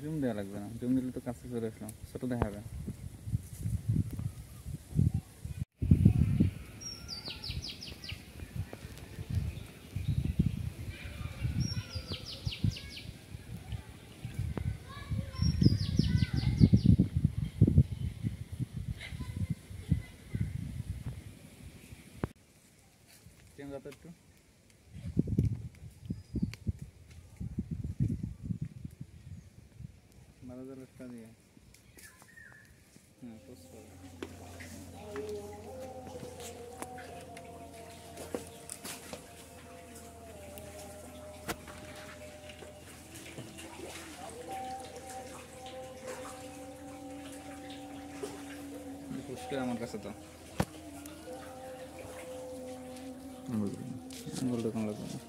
Zoom দেওয়া লাগবে না, জুম দিলে তো কাছে চলে আসলাম, ছোট দেখাবে। চেঞ্জ হতো একটু। ভালো জলটা দিয়ে হ্যাঁ পোস্ট করো। পোস্ট আমার কাছে তো আঙুল দোকান লাগবে না।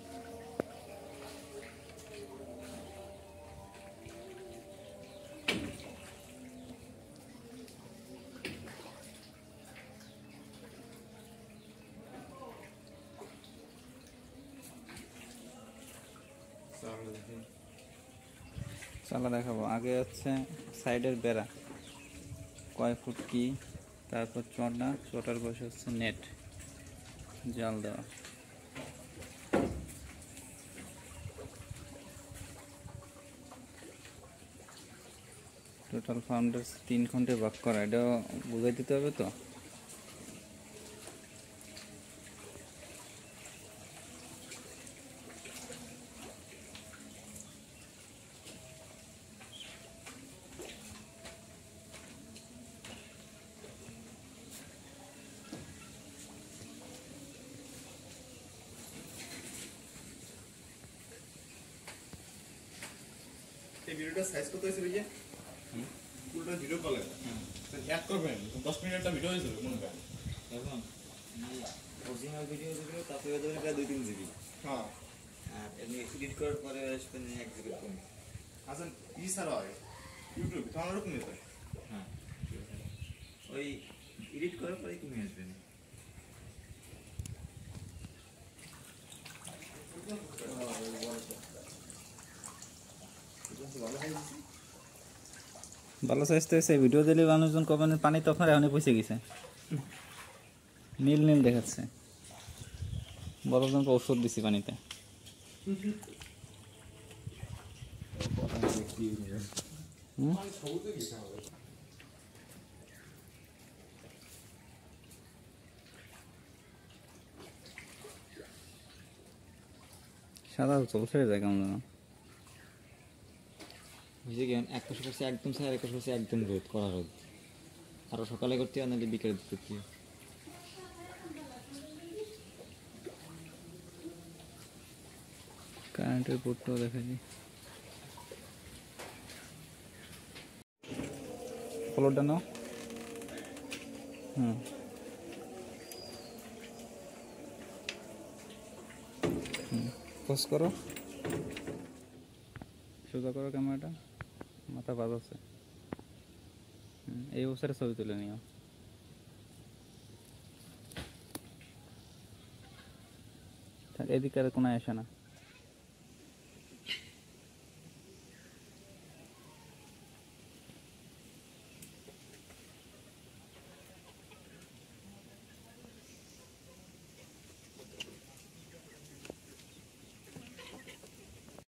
চালা দেখাবো। আগে হচ্ছে সাইডের বেড়া কয় ফুট কি, তারপর চড়া, চটার বসে হচ্ছে নেট জাল দেওয়া। টোটাল ফাউন্ডার 3 খন্ডে ভাগ করা, এটাও বুঝাই দিতে হবে তো। এই ভিডিওটা সাইজ কত হয়েছে ভাইয়া? পুরোটা ভিডিও কলে এক করবেন 10 মিনিটের ভিডিও হয়েছিল মনে করেন। এখন অরিজিনাল ভিডিও যেগুলো তারপরে ধরে প্রায় 2-3 জিবি। হ্যাঁ আর এমনি এডিট করার পরে আসবে 1 জিবি কম। আচ্ছা ই ছাড়া হয় ইউটিউব তো আমার কমে যায়। হ্যাঁ ওই এডিট করার পরে কমে আসবে না। ভালো সাইজ তো এসে ভিডিও দিলে মানুষজন কমেন্ট পানি তখন এখনই পৌঁছে গেছে, নীল নীল দেখাচ্ছে। বড়জনকে ওষুধ দিছি পানিতে। সাদা চল ছেড়ে যায় কেমন যেন। বুঝে গেলেন, এক পাশে পাশে একদম স্যার, এক পাশে পাশে একদম রোদ, কড়া রোদ। আরও সকালে করতে হয়, নাহলে বিকেলে করতে হয়। কারেন্টের বোর্ডটাও দেখা যায়। ফলোটা নাও। হুম পোজ করো, সোজা করো ক্যামেরাটা, মাথা বাজ আছে। এই অবস্থায় ছবি তুলে নিও। এদিকে আর কোনো আসে না।